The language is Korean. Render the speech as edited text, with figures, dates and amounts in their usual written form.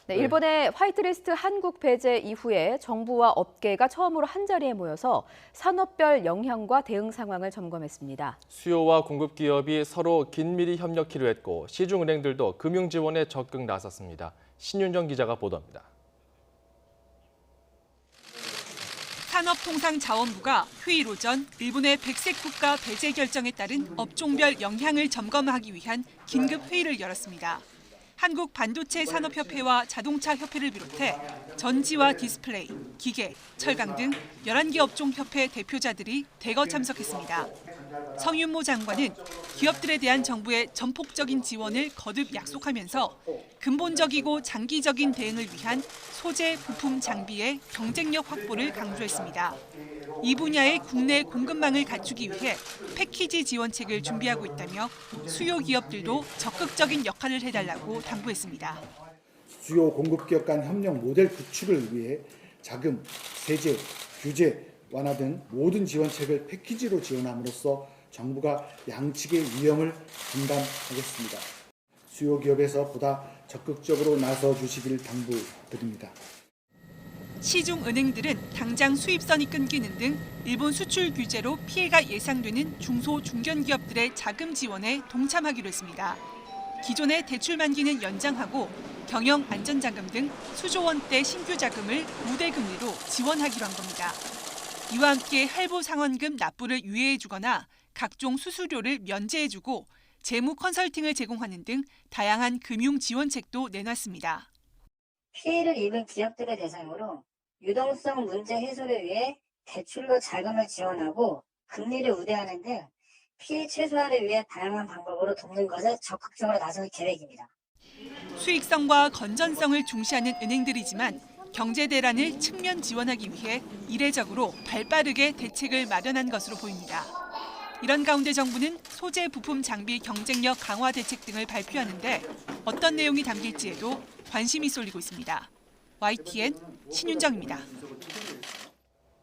네, 일본의 화이트리스트 한국 배제 이후에 정부와 업계가 처음으로 한자리에 모여서 산업별 영향과 대응 상황을 점검했습니다. 수요와 공급 기업이 서로 긴밀히 협력키로 했고 시중은행들도 금융 지원에 적극 나섰습니다. 신윤정 기자가 보도합니다. 산업통상자원부가 휴일 오전 일본의 백색 국가 배제 결정에 따른 업종별 영향을 점검하기 위한 긴급 회의를 열었습니다. 한국 반도체 산업협회와 자동차협회를 비롯해 전지와 디스플레이, 기계, 철강 등 11개 업종협회 대표자들이 대거 참석했습니다. 성윤모 장관은 기업들에 대한 정부의 전폭적인 지원을 거듭 약속하면서 근본적이고 장기적인 대응을 위한 소재, 부품, 장비의 경쟁력 확보를 강조했습니다. 이 분야의 국내 공급망을 갖추기 위해 패키지 지원책을 준비하고 있다며 수요 기업들도 적극적인 역할을 해달라고 당부했습니다. 수요 공급 기업 간 협력 모델 구축을 위해 자금, 세제, 규제 완화 등 모든 지원책을 패키지로 지원함으로써 정부가 양측의 위험을 분담하겠습니다. 수요 기업에서 보다 적극적으로 나서 주시길 당부드립니다. 시중은행들은 당장 수입선이 끊기는 등 일본 수출 규제로 피해가 예상되는 중소 중견기업들의 자금 지원에 동참하기로 했습니다. 기존의 대출 만기는 연장하고 경영 안전자금 등 수조 원대 신규 자금을 우대금리로 지원하기로 한 겁니다. 이와 함께 할부 상환금 납부를 유예해주거나 각종 수수료를 면제해주고 재무 컨설팅을 제공하는 등 다양한 금융 지원책도 내놨습니다. 피해를 입은 기업들을 대상으로 유동성 문제 해소를 위해 대출로 자금을 지원하고 금리를 우대하는 등 피해 최소화를 위해 다양한 방법으로 돕는 것에 적극적으로 나설 계획입니다. 수익성과 건전성을 중시하는 은행들이지만 경제 대란을 측면 지원하기 위해 이례적으로 발빠르게 대책을 마련한 것으로 보입니다. 이런 가운데 정부는 소재, 부품, 장비 경쟁력 강화 대책 등을 발표하는데 어떤 내용이 담길지에도 관심이 쏠리고 있습니다. YTN 신윤정입니다.